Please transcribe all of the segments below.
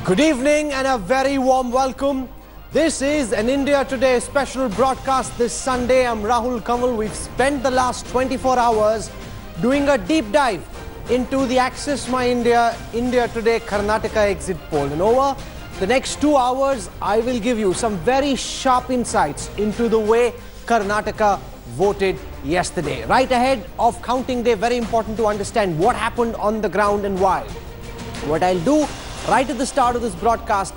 Good evening and a very warm welcome. This is an India Today special broadcast this Sunday. I'm Rahul Kamal. We've spent the last 24 hours doing a deep dive into the Access My India Today Karnataka Exit poll. And over the next 2 hours, I will give you some very sharp insights into the way Karnataka voted yesterday. Right ahead of counting day, very important to understand what happened on the ground and why. What I'll do right at the start of this broadcast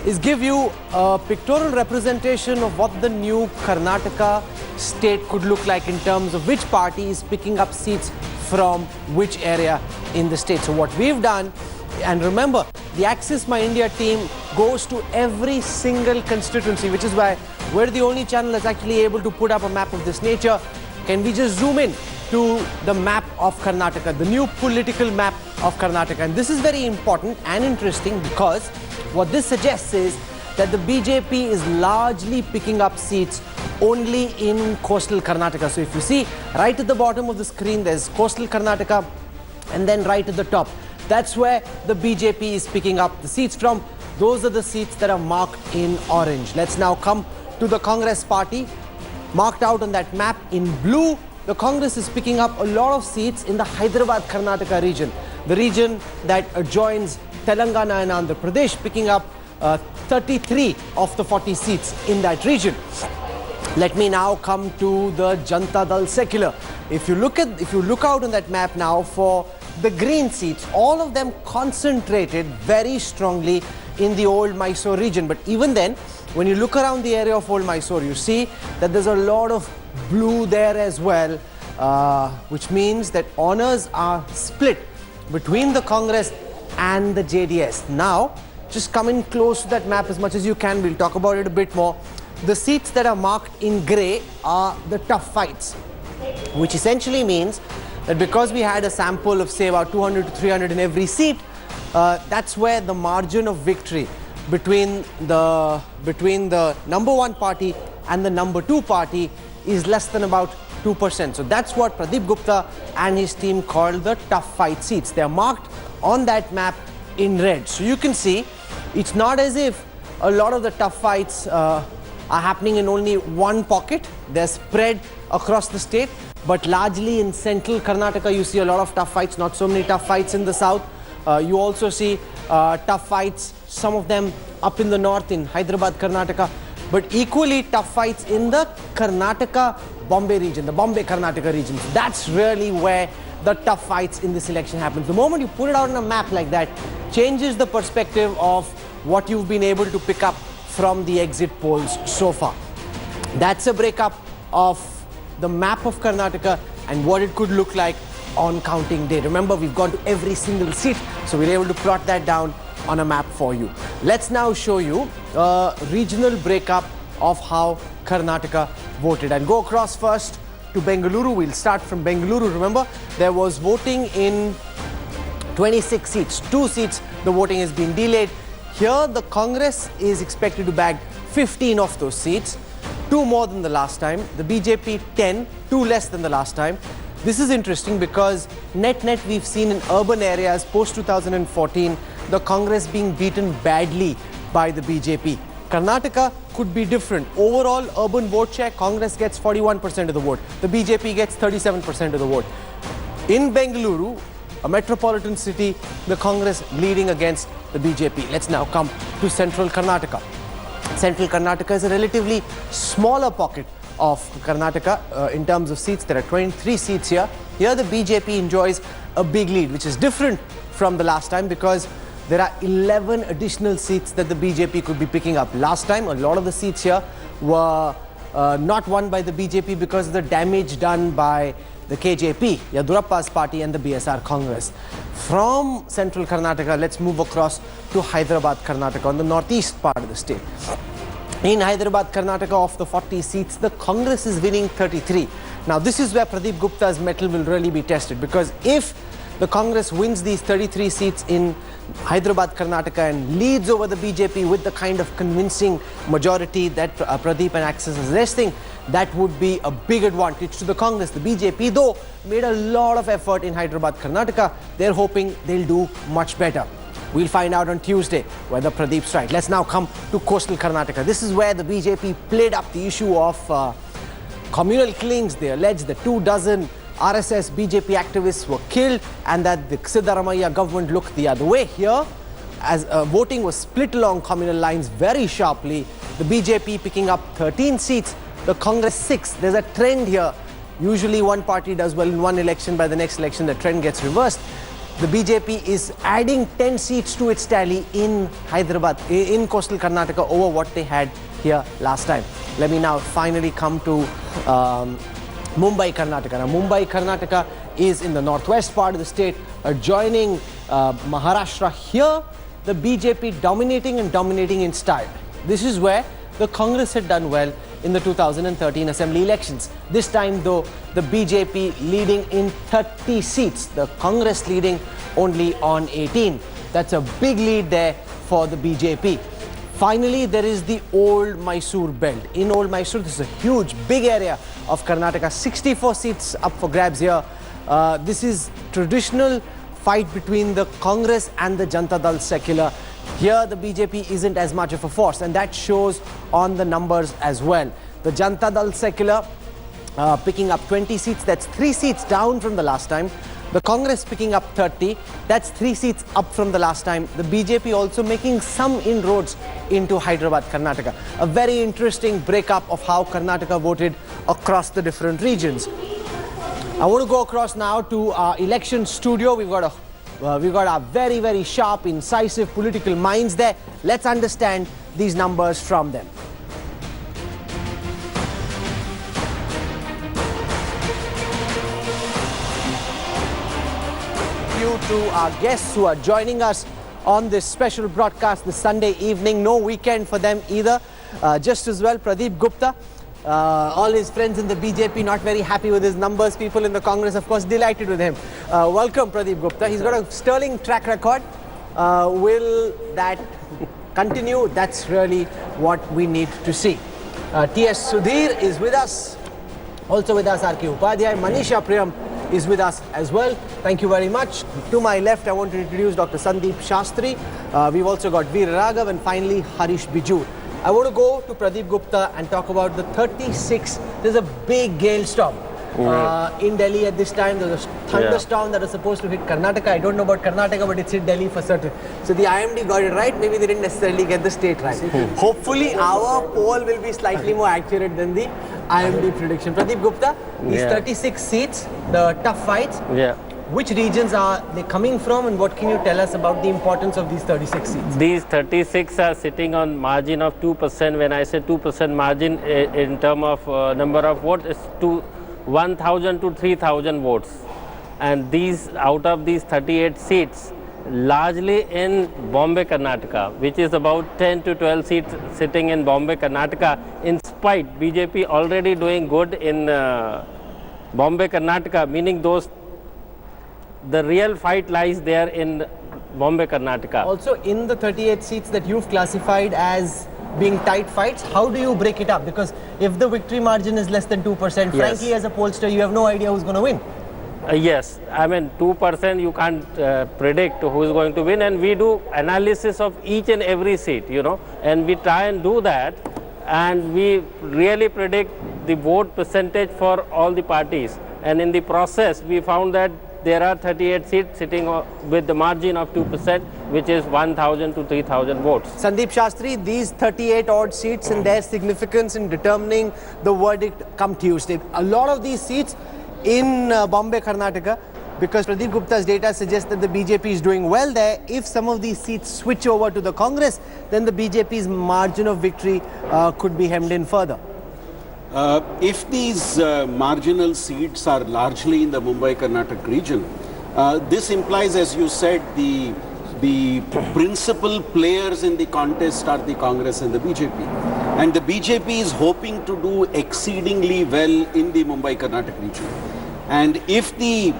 is give you a pictorial representation of what the new Karnataka state could look like in terms of which party is picking up seats from which area in the state. So what we've done, and remember, the Access My India team goes to every single constituency, which is why we're the only channel that's actually able to put up a map of this nature. Can we just zoom in to the map of Karnataka, the new political map of Karnataka? And this is very important and interesting because what this suggests is that the BJP is largely picking up seats only in coastal Karnataka. So if you see right at the bottom of the screen, there's coastal Karnataka, and then right at the top, that's where the BJP is picking up the seats from. Those are the seats that are marked in orange. Let's now come to the Congress party. Marked out on that map in blue, the Congress is picking up a lot of seats in the Hyderabad Karnataka region, the region that adjoins Telangana and Andhra Pradesh, picking up 33 of the 40 seats in that region. Let me now come to the Janata Dal Secular. If you look out on that map now for the green seats, all of them concentrated very strongly in the old Mysore region. But even then, when you look around the area of old Mysore, you see that there's a lot of blue there as well, which means that honors are split between the Congress and the JDS. Now, just come in close to that map as much as you can. We'll talk about it a bit more. The seats that are marked in grey are the tough fights, which essentially means that because we had a sample of say about 200 to 300 in every seat, that's where the margin of victory between the number one party and the number two party is less than about 2%. So that's what Pradeep Gupta and his team called the tough fight seats. They are marked on that map in red. So you can see it's not as if a lot of the tough fights are happening in only one pocket. They're spread across the state, but largely in central Karnataka you see a lot of tough fights, not so many tough fights in the south. You also see tough fights, some of them up in the north in Hyderabad, Karnataka, but equally tough fights in the Karnataka Bombay region, the Bombay Karnataka region. That's really where the tough fights in this election happen. The moment you put it out on a map like that, changes the perspective of what you've been able to pick up from the exit polls so far. That's a breakup of the map of Karnataka and what it could look like on counting day. Remember, we've gone to every single seat, so we're able to plot that down on a map for you. Let's now show you a regional breakup of how Karnataka voted. I'll go across first to Bengaluru. We'll start from Bengaluru. Remember, there was voting in 26 seats. 2 seats, the voting has been delayed. Here, the Congress is expected to bag 15 of those seats, 2 more than the last time. The BJP 10, 2 less than the last time. This is interesting because net we've seen in urban areas post 2014 the Congress being beaten badly by the BJP. Karnataka could be different. Overall urban vote share, Congress gets 41% of the vote. The BJP gets 37% of the vote. In Bengaluru, a metropolitan city, the Congress leading against the BJP. Let's now come to central Karnataka. Central Karnataka is a relatively smaller pocket of Karnataka in terms of seats. There are 23 seats here. Here the BJP enjoys a big lead, which is different from the last time because there are 11 additional seats that the BJP could be picking up. Last time, a lot of the seats here were not won by the BJP because of the damage done by the KJP, Yadurappa's party, and the BSR Congress. From central Karnataka, let's move across to Hyderabad, Karnataka, on the northeast part of the state. In Hyderabad, Karnataka, of the 40 seats, the Congress is winning 33. Now, this is where Pradeep Gupta's mettle will really be tested, because if the Congress wins these 33 seats in Hyderabad, Karnataka and leads over the BJP with the kind of convincing majority that Pradeep and Access is resting, that would be a big advantage to the Congress. The BJP, though, made a lot of effort in Hyderabad, Karnataka. They're hoping they'll do much better. We'll find out on Tuesday whether Pradeep's right. Let's now come to coastal Karnataka. This is where the BJP played up the issue of communal killings. They alleged that 24 RSS BJP activists were killed and that the Siddaramaiah government looked the other way. Here, as voting was split along communal lines very sharply, the BJP picking up 13 seats, the Congress 6. There's a trend here. Usually one party does well in one election, by the next election the trend gets reversed. The BJP is adding 10 seats to its tally in Hyderabad, in coastal Karnataka, over what they had here last time. Let me now finally come to Mumbai, Karnataka. Now, Mumbai, Karnataka is in the northwest part of the state, adjoining Maharashtra. Here, the BJP dominating in style. This is where the Congress had done well in the 2013 assembly elections. This time, though, the BJP leading in 30 seats, the Congress leading only on 18. That's a big lead there for the BJP. Finally, there is the old Mysore belt. In old Mysore, this is a huge, big area of Karnataka. 64 seats up for grabs here. This is traditional fight between the Congress and the Janata Dal Secular. Here, the BJP isn't as much of a force, and that shows on the numbers as well. The Janata Dal Secular picking up 20 seats. That's 3 seats down from the last time. The Congress picking up 30. That's 3 seats up from the last time. The BJP also making some inroads into Hyderabad, Karnataka. A very interesting breakup of how Karnataka voted across the different regions. I want to go across now to our election studio. We've got our very, very sharp, incisive political minds there. Let's understand these numbers from them. To our guests who are joining us on this special broadcast this Sunday evening. No weekend for them either. Just as well, Pradeep Gupta. All his friends in the BJP not very happy with his numbers. People in the Congress, of course, delighted with him. Welcome, Pradeep Gupta. He's got a sterling track record. Will that continue? That's really what we need to see. T.S. Sudhir is with us. Also with us, R.K. Upadhyay. Manisha Priyam is with us as well. Thank you very much. To my left, I want to introduce Dr. Sandeep Shastri. We've also got Veer Raghav and finally Harish Bijur. I want to go to Pradeep Gupta and talk about the 36. There's a big gale storm in Delhi at this time. There's a thunderstorm that was supposed to hit Karnataka. I don't know about Karnataka, but it's hit Delhi for certain. So the IMD got it right. Maybe they didn't necessarily get the state right. Hopefully our poll will be slightly more accurate than the IMD prediction. Pradeep Gupta, these 36 seats, the tough fights. Which regions are they coming from, and what can you tell us about the importance of these 36 seats? These 36 are sitting on margin of 2%. When I say 2% margin in terms of number of votes, is to 1,000 to 3,000 votes. And these, out of these 38 seats, largely in Bombay, Karnataka, which is about 10 to 12 seats sitting in Bombay, Karnataka, in spite BJP already doing good in Bombay, Karnataka, meaning the real fight lies there in Bombay, Karnataka. Also, in the 38 seats that you've classified as being tight fights, how do you break it up? Because if the victory margin is less than 2%, frankly, as a pollster, you have no idea who's going to win. Yes, I mean 2% you can't predict who is going to win, and we do analysis of each and every seat, and we try and do that, and we really predict the vote percentage for all the parties, and in the process we found that there are 38 seats sitting with the margin of 2%, which is 1,000 to 3,000 votes. Sandeep Shastri, these 38 odd seats and their significance in determining the verdict come Tuesday. A lot of these seats in Bombay, Karnataka, because Pradeep Gupta's data suggests that the BJP is doing well there. If some of these seats switch over to the Congress, then the BJP's margin of victory could be hemmed in further. If these marginal seats are largely in the Mumbai-Karnataka region, this implies, as you said, the principal players in the contest are the Congress and the BJP. And the BJP is hoping to do exceedingly well in the Mumbai-Karnataka region. And if the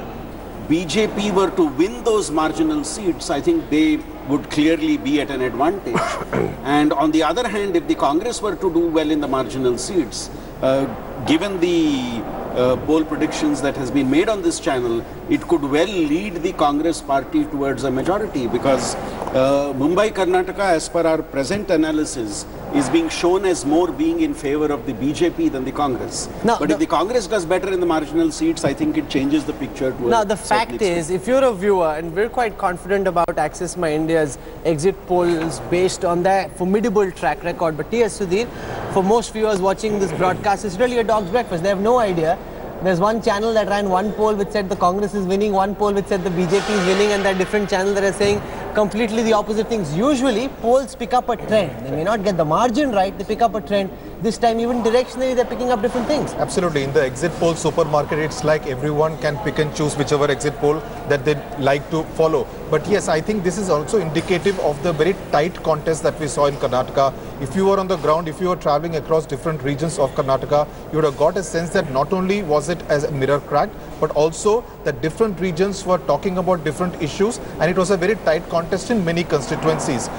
BJP were to win those marginal seats, I think they would clearly be at an advantage. And on the other hand, if the Congress were to do well in the marginal seats, given the poll predictions that has been made on this channel, it could well lead the Congress party towards a majority, because Mumbai, Karnataka, as per our present analysis, is being shown as more being in favor of the BJP than the Congress. Now, but if the Congress does better in the marginal seats, I think it changes the picture to now, the fact is, if you're a viewer, and we're quite confident about Access My India's exit polls based on their formidable track record, but T.S. Sudhir, for most viewers watching this broadcast, it's really a dog's breakfast. They have no idea. There's one channel that ran one poll which said the Congress is winning, one poll which said the BJP is winning, and there are different channels that are saying completely the opposite things. Usually, polls pick up a trend. They may not get the margin right, they pick up a trend. This time, even directionally, they're picking up different things. Absolutely. In the exit poll supermarket, it's like everyone can pick and choose whichever exit poll that they like to follow. But yes, I think this is also indicative of the very tight contest that we saw in Karnataka. If you were on the ground, if you were traveling across different regions of Karnataka, you would have got a sense that not only was it as a mirror cracked, but also that different regions were talking about different issues, and it was a very tight contest in many constituencies.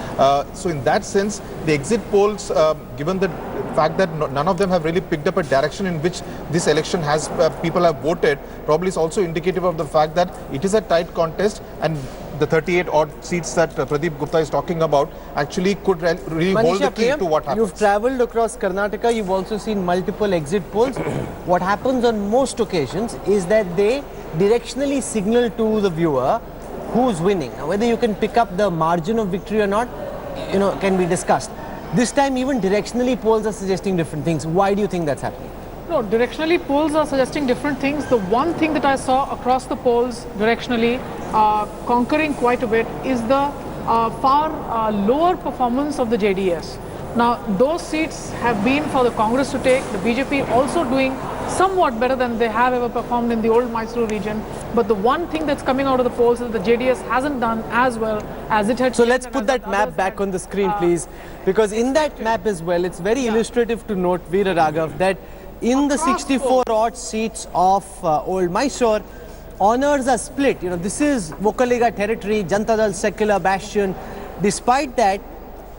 So in that sense, the exit polls, given the fact that none of them have really picked up a direction in which this election has people have voted, probably is also indicative of the fact that it is a tight contest, and the 38 odd seats that Pradeep Gupta is talking about actually could really hold the key to what happens. You've travelled across Karnataka, you've also seen multiple exit polls. What happens on most occasions is that they directionally signal to the viewer who's winning. Now, whether you can pick up the margin of victory or not, can be discussed. This time, even directionally, polls are suggesting different things. Why do you think that's happening? No, directionally polls are suggesting different things. The one thing that I saw across the polls directionally conquering quite a bit is the far lower performance of the JDS. Now, those seats have been for the Congress to take, the BJP also doing somewhat better than they have ever performed in the old Mysore region. But the one thing that's coming out of the polls is the JDS hasn't done as well as it had. So let's put that map back on the screen, please. Because in that map as well, it's very illustrative to note, Veera Raghav, that in the 64 odd seats of old Mysore, honours are split. This is Vokaliga territory, Janata Dal secular bastion. Despite that,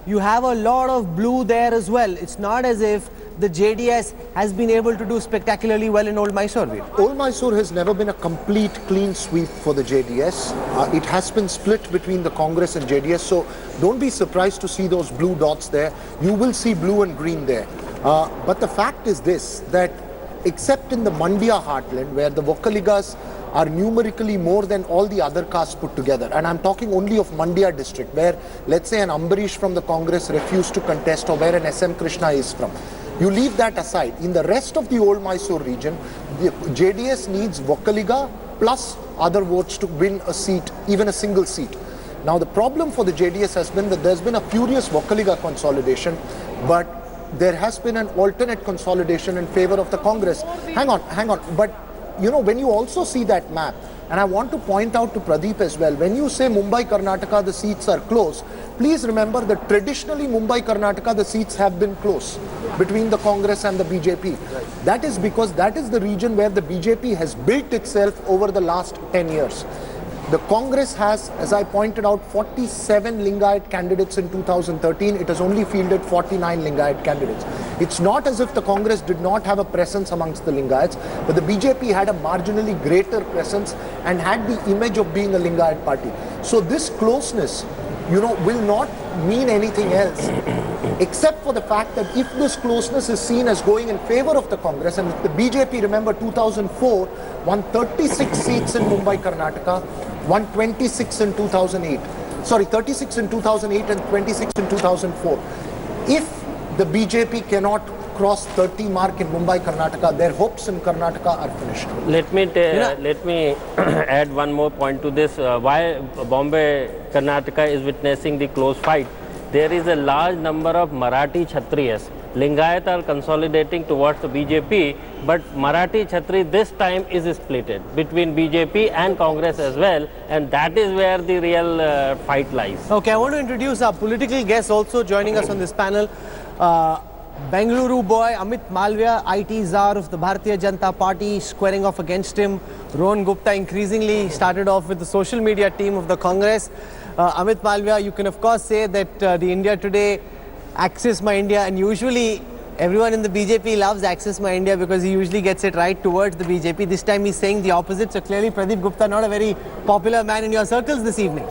you have a lot of blue there as well. It's not as if the JDS has been able to do spectacularly well in old Mysore. Old Mysore has never been a complete clean sweep for the JDS. It has been split between the Congress and JDS, so don't be surprised to see those blue dots there. You will see blue and green there. But the fact is this, that except in the Mandya heartland, where the Vokaligas are numerically more than all the other castes put together, and I'm talking only of Mandya district, where let's say an Ambarish from the Congress refused to contest, or where an SM Krishna is from. You leave that aside. In the rest of the old Mysore region, the JDS needs Vokaliga plus other votes to win a seat, even a single seat. Now the problem for the JDS has been that there's been a furious Vokaliga consolidation, but there has been an alternate consolidation in favor of the Congress. Hang on. But when you also see that map, and I want to point out to Pradeep as well, when you say Mumbai, Karnataka, the seats are close, please remember that traditionally Mumbai, Karnataka, the seats have been close between the Congress and the BJP. Right. That is because that is the region where the BJP has built itself over the last 10 years. The Congress has, as I pointed out, 47 Lingayat candidates in 2013. It has only fielded 49 Lingayat candidates. It's not as if the Congress did not have a presence amongst the Lingayats, but the BJP had a marginally greater presence and had the image of being a Lingayat party. So this closeness, will not mean anything else, except for the fact that if this closeness is seen as going in favor of the Congress, and the BJP, remember 2004, won 36 seats in Mumbai, Karnataka, won 26 in 2008. Sorry, 36 in 2008 and 26 in 2004. If the BJP cannot cross 30 mark in Mumbai, Karnataka, their hopes in Karnataka are finished. Let me add one more point to this. Why Bombay, Karnataka is witnessing the close fight. There is a large number of Marathi Kshatriyas. Lingayat are consolidating towards the BJP, but Marathi Kshatri this time is splitted between BJP and Congress as well, and that is where the real fight lies. Okay, I want to introduce our political guest also joining us on this panel. Bengaluru boy Amit Malviya, IT czar of the Bharatiya Janata Party, squaring off against him. Rohan Gupta increasingly started off with the social media team of the Congress. Amit Malviya, you can of course say that the India Today, Access My India, and usually Everyone in the BJP loves Access My India because he usually gets it right towards the BJP. This time he's saying the opposite. So clearly Pradeep Gupta not a very popular man in your circles this evening.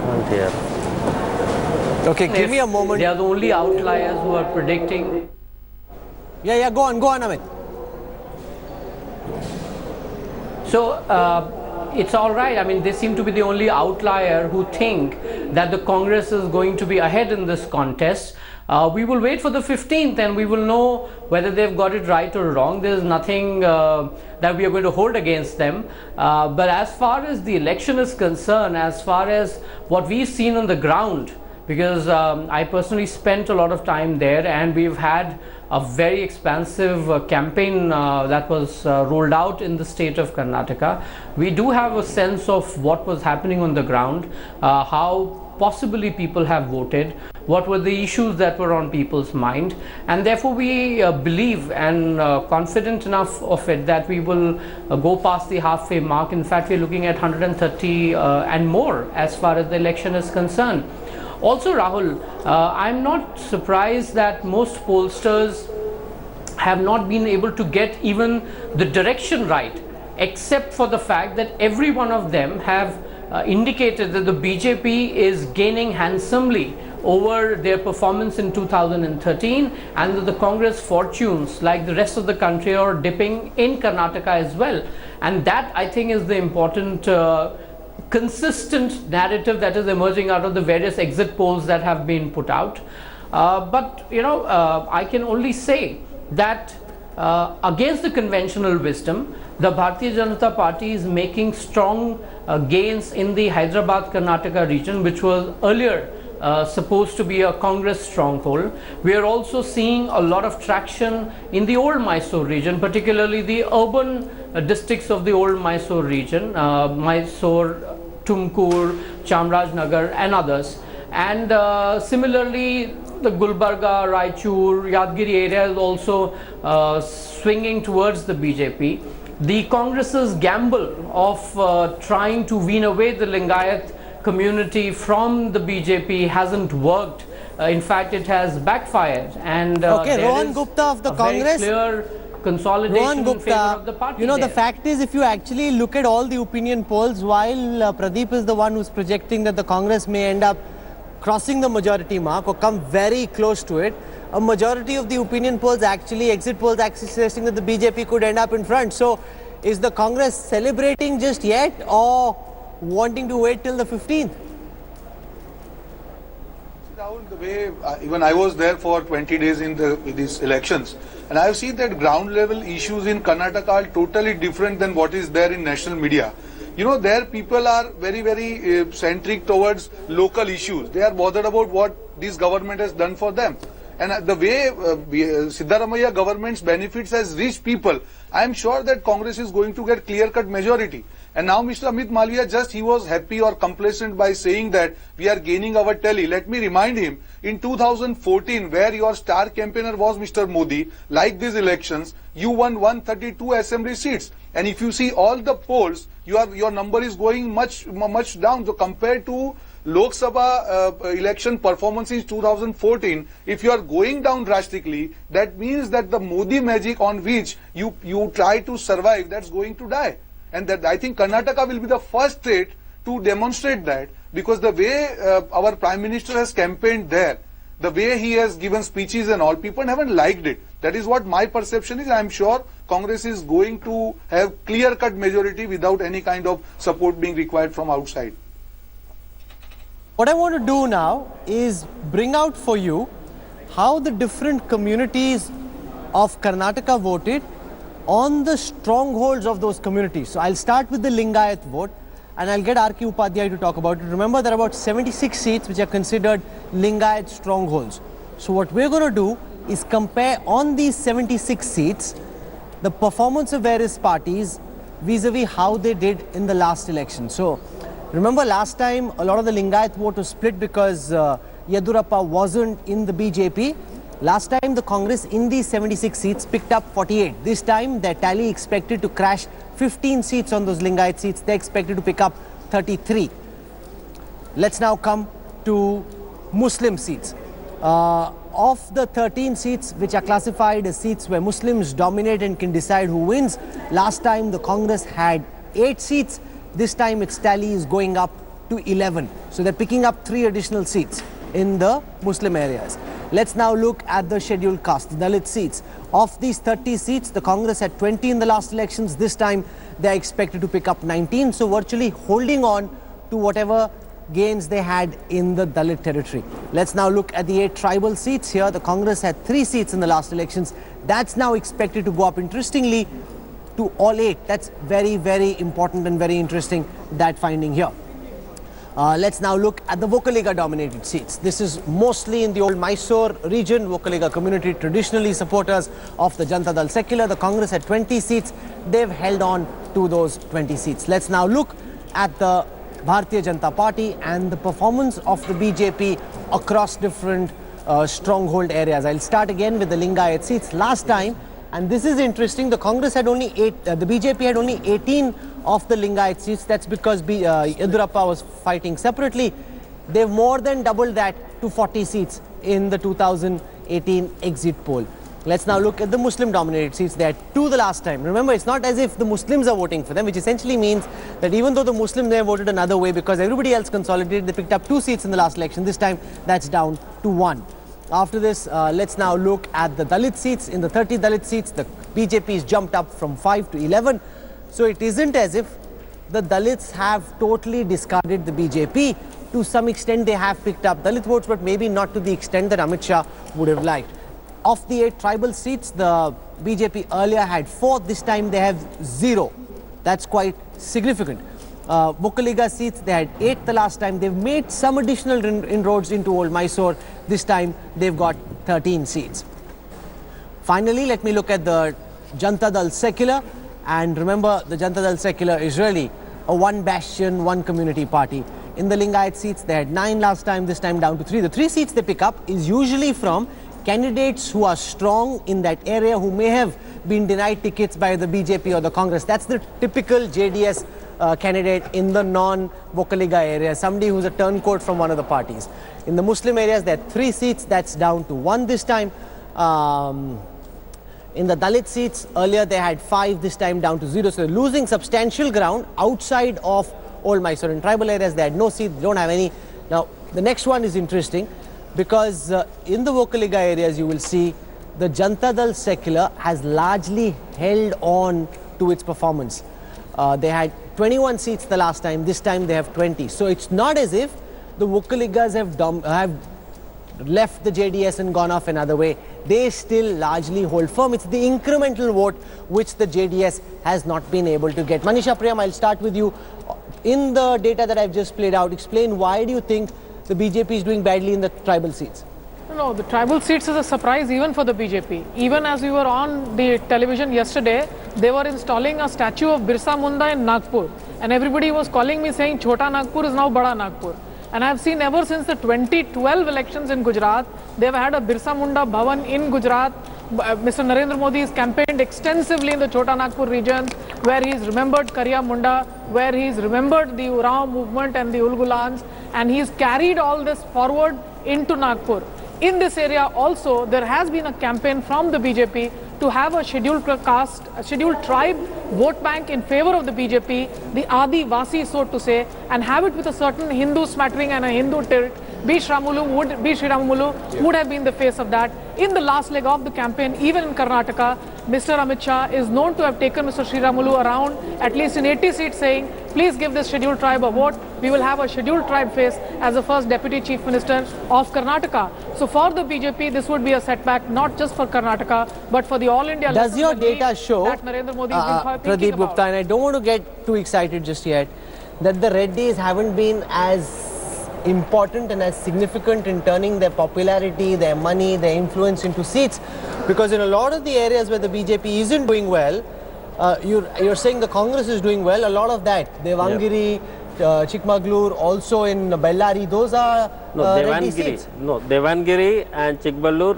Can't hear. Okay, give me a moment. They are the only outliers who are predicting. Yeah, go on, Amit. So it's all right. I mean, they seem to be the only outlier who think that the Congress is going to be ahead in this contest. We will wait for the 15th and we will know whether they've got it right or wrong. There's nothing that we are going to hold against them. But as far as the election is concerned, as far as what we've seen on the ground, because I personally spent a lot of time there and we've had a very expansive campaign that was rolled out in the state of Karnataka. We do have a sense of what was happening on the ground, how possibly people have voted, what were the issues that were on people's mind, and therefore we believe and confident enough of it that we will go past the halfway mark. In fact, we're looking at 130 and more as far as the election is concerned. Also, Rahul, I'm not surprised that most pollsters have not been able to get even the direction right, except for the fact that every one of them have indicated that the BJP is gaining handsomely over their performance in 2013 and that the Congress fortunes, like the rest of the country, are dipping in Karnataka as well. And that, I think, is the important consistent narrative that is emerging out of the various exit polls that have been put out. But I can only say that against the conventional wisdom, the Bharatiya Janata Party is making strong gains in the Hyderabad-Karnataka region, which was earlier supposed to be a Congress stronghold. We are also seeing a lot of traction in the old Mysore region, particularly the urban districts of the old Mysore region, Mysore, Tumkur, Chamrajnagar and others. And similarly, the Gulbarga, Raichur, Yadgiri area is also swinging towards the BJP. The Congress's gamble of trying to wean away the Lingayat community from the BJP hasn't worked. In fact, it has backfired. And okay, Rohan Gupta of the Congress. Very clear consolidation Rohan Gupta, in favor of the party. the fact is, if you actually look at all the opinion polls, while Pradeep is the one who's projecting that the Congress may end up crossing the majority mark or come very close to it, a majority of the opinion polls exit polls actually suggesting that the BJP could end up in front. So, is the Congress celebrating just yet or wanting to wait till the 15th? The way even I was there for 20 days in these elections, and I have seen that ground level issues in Karnataka are totally different than what is there in national media. There people are very centric towards local issues. They are bothered about what this government has done for them. And the way Siddaramaiah government's benefits has reached people, I am sure that Congress is going to get clear-cut majority. And now Mr. Amit Malviya he was happy or complacent by saying that we are gaining our tally. Let me remind him, in 2014, where your star campaigner was Mr. Modi, like these elections, you won 132 assembly seats. And if you see all the polls, your number is going much down. So compared to Lok Sabha election performance in 2014, if you are going down drastically, that means that the Modi magic on which you try to survive, that's going to die. And that I think Karnataka will be the first state to demonstrate that, because the way our Prime Minister has campaigned there, the way he has given speeches and all, people haven't liked it. That is what my perception is. I am sure Congress is going to have clear-cut majority without any kind of support being required from outside. What I want to do now is bring out for you how the different communities of Karnataka voted on the strongholds of those communities. So I'll start with the Lingayat vote and I'll get R.K. Upadhyay to talk about it. Remember, there are about 76 seats which are considered Lingayat strongholds. So what we're going to do is compare on these 76 seats the performance of various parties vis-a-vis how they did in the last election. So remember, last time a lot of the Lingayat vote was split because Yedurappa wasn't in the BJP. Last time the Congress in these 76 seats picked up 48. This time their tally expected to crash 15 seats on those Lingayat seats. They're expected to pick up 33. Let's now come to Muslim seats. Of the 13 seats which are classified as seats where Muslims dominate and can decide who wins, last time the Congress had 8 seats. This time its tally is going up to 11. So they're picking up 3 additional seats in the Muslim areas. Let's now look at the scheduled caste, the Dalit seats. Of these 30 seats, the Congress had 20 in the last elections. This time they are expected to pick up 19. So virtually holding on to whatever gains they had in the Dalit territory. Let's now look at the 8 tribal seats here. The Congress had 3 seats in the last elections. That's now expected to go up, interestingly, to all 8. That's very, very important and very interesting, that finding here. Let's now look at the Vokaliga dominated seats. This is mostly in the old Mysore region. Vokaliga community, traditionally supporters of the Janata Dal Secular. The Congress had 20 seats. They've held on to those 20 seats. Let's now look at the Bharatiya Janata Party and the performance of the BJP across different stronghold areas. I'll start again with the Lingayat seats. Last time, and this is interesting, the Congress had only 8, the BJP had only 18 of the Lingayat seats. That's because Yedurappa was fighting separately. They've more than doubled that to 40 seats in the 2018 exit poll. Let's now look at the Muslim dominated seats. They had 2 the last time. Remember, it's not as if the Muslims are voting for them, which essentially means that even though the Muslims may have voted another way because everybody else consolidated, they picked up 2 seats in the last election. This time that's down to 1. After this, let's now look at the Dalit seats. In the 30 Dalit seats, the BJP is jumped up from 5 to 11. So it isn't as if the Dalits have totally discarded the BJP. To some extent, they have picked up Dalit votes, but maybe not to the extent that Amit Shah would have liked. Of the 8 tribal seats, the BJP earlier had 4. This time they have 0. That's quite significant. Vokaliga seats, they had 8 the last time. They've made some additional inroads into old Mysore. This time they've got 13 seats. Finally, let me look at the Janata Dal Secular. And remember, the Janata Dal Secular is really a one bastion, one community party. In the Lingayat seats, they had 9 last time. This time down to 3. The 3 seats they pick up is usually from candidates who are strong in that area, who may have been denied tickets by the BJP or the Congress. That's the typical JDS candidate in the non-Vokaliga area, somebody who's a turncoat from one of the parties. In the Muslim areas, there are 3 seats. That's down to 1 this time. In the Dalit seats, earlier they had 5, this time down to 0. So they're losing substantial ground outside of old Mysore. In tribal areas, they had no seats, they don't have any. Now, the next one is interesting, because in the Vokaliga areas you will see the Janata Dal Secular has largely held on to its performance. They had 21 seats the last time, this time they have 20. So it's not as if the Vokaligas have left the JDS and gone off another way. They still largely hold firm. It's the incremental vote which the JDS has not been able to get. Manisha Priyam, I'll start with you. In the data that I've just played out, explain why do you think the BJP is doing badly in the tribal seats? No, the tribal seats is a surprise even for the BJP. Even as we were on the television yesterday, they were installing a statue of Birsa Munda in Nagpur. And everybody was calling me saying Chota Nagpur is now Bada Nagpur. And I've seen ever since the 2012 elections in Gujarat, they've had a Birsa Munda Bhavan in Gujarat. Mr. Narendra Modi has campaigned extensively in the Chota Nagpur region, where he's remembered Kariya Munda, where he's remembered the Urao movement and the Ulgulans, and he's carried all this forward into Nagpur. In this area also, there has been a campaign from the BJP to have a scheduled caste, a scheduled tribe vote bank in favor of the BJP, the Adi Vasi, so to say, and have it with a certain Hindu smattering and a Hindu tilt. B. Sriramulu would have been the face of that. In the last leg of the campaign, even in Karnataka, Mr. Amit Shah is known to have taken Mr. Sriramulu around, at least in 80 seats, saying, please give this scheduled tribe a vote. We will have a scheduled tribe face as the first Deputy Chief Minister of Karnataka. So for the BJP, this would be a setback, not just for Karnataka, but for the All India. Does your data show, that Narendra Modi has been Pradeep Gupta, and I don't want to get too excited just yet, that the Reddys haven't been as important and as significant in turning their popularity, their money, their influence into seats? Because in a lot of the areas where the BJP isn't doing well, you're saying the Congress is doing well. A lot of that, Devangiri, Chikmagalur, also in Bellary. Those are Reddy seats. Devangiri and Chikmagalur,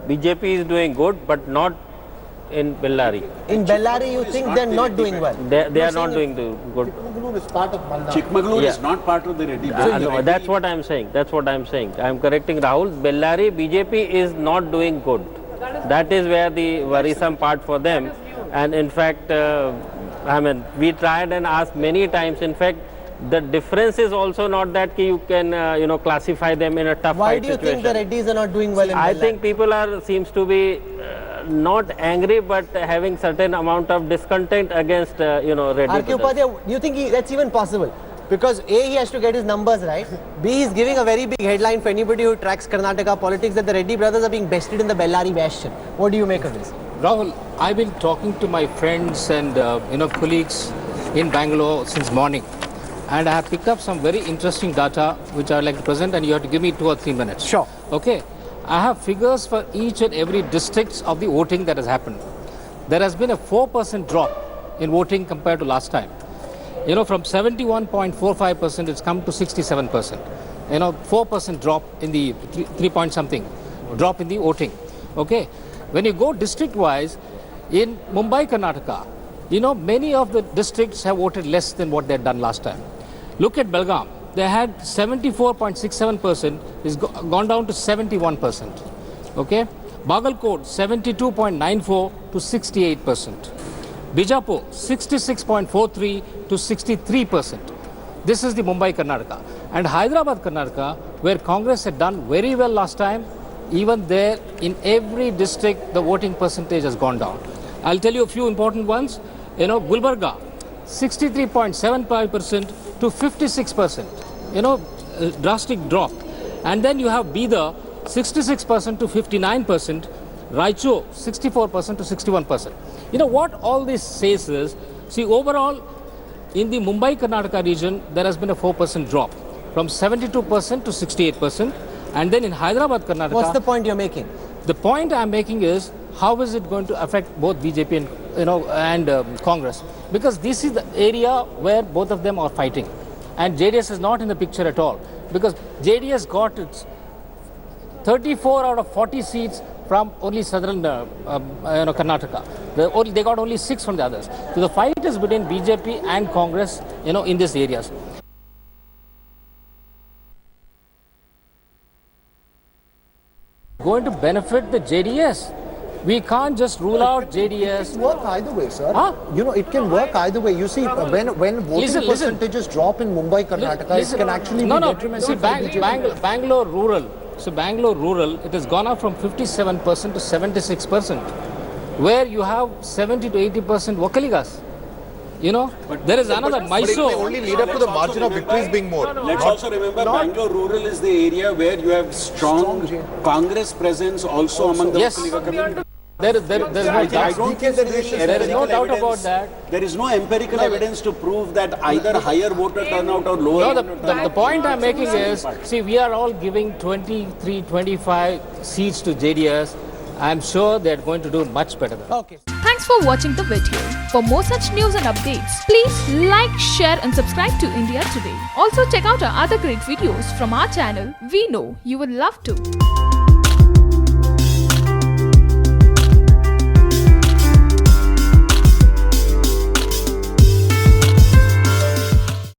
BJP is doing good, but not in Bellary. In Bellary, you think they're not doing well? They are not doing good. Chikmagalur is part of Malnad. Chikmagalur is not part of the Reddy. No, that's what I'm saying. That's what I'm saying. I'm correcting Rahul. Bellary BJP is not doing good. That is where the worrisome part for them. And in fact, I mean, we tried and asked many times. In fact, the difference is also not that you can, classify them in a tough Why fight do you situation. think the Reddys are not doing well in I Bellary? think people seems to be not angry, but having certain amount of discontent against, Reddy R.K. brothers. Upadhyay, do you think that's even possible? Because A, he has to get his numbers right. B, he's giving a very big headline for anybody who tracks Karnataka politics that the Reddy brothers are being bested in the Bellary bastion. What do you make of this? Rahul, I've been talking to my friends and colleagues in Bangalore since morning, and I have picked up some very interesting data which I would like to present, and you have to give me 2 or 3 minutes. Sure. Okay. I have figures for each and every district of the voting that has happened. There has been a 4% drop in voting compared to last time. From 71.45% it's come to 67%. 4% drop in the 3 point something drop in the voting. Okay. When you go district wise, in Mumbai, Karnataka, many of the districts have voted less than what they had done last time. Look at Belgaum. They had 74.67%, is gone down to 71%. Okay. Bagalkot 72.94 to 68%. Bijapur 66.43 to 63%. This is the Mumbai, Karnataka. And Hyderabad, Karnataka, where Congress had done very well last time, even there in every district the voting percentage has gone down. I'll tell you a few important ones. Gulbarga 63.75% to 56%. Drastic drop. And then you have Bidar 66% to 59%, Raichur 64% to 61%. What all this says is, see, overall in the Mumbai Karnataka region there has been a 4% drop from 72% to 68%, and then in Hyderabad Karnataka. What's the point you're making? The point I'm making is, how is it going to affect both BJP and Congress? Because this is the area where both of them are fighting, and JDS is not in the picture at all, because JDS got its 34 out of 40 seats from only southern Karnataka. They got only 6 from the others. So the fight is between BJP and Congress, in these areas. Going to benefit the JDS. We can't just rule out JDS. It can work either way, sir. Huh? It can work either way. You see, when voting percentages drop in Mumbai, Karnataka, it can actually be detrimental. See, Bangalore rural. So Bangalore rural, it has gone up from 57% to 76%, where you have 70 to 80% Vakaligas. There is another Mysore. But it may only lead up to the margin of victories being more. Let's also remember Bangalore rural is the area where you have strong Congress presence also among the Vakaliga community. There is no doubt about that. There is no empirical evidence to prove that either higher voter turnout or lower. No, the point I'm making is, see, we are all giving 23, 25 seats to JDS. I'm sure they're going to do much better than that. Okay. Thanks for watching the video. For more such news and updates, please like, share and subscribe to India Today. Also check out our other great videos from our channel. We know you will love to.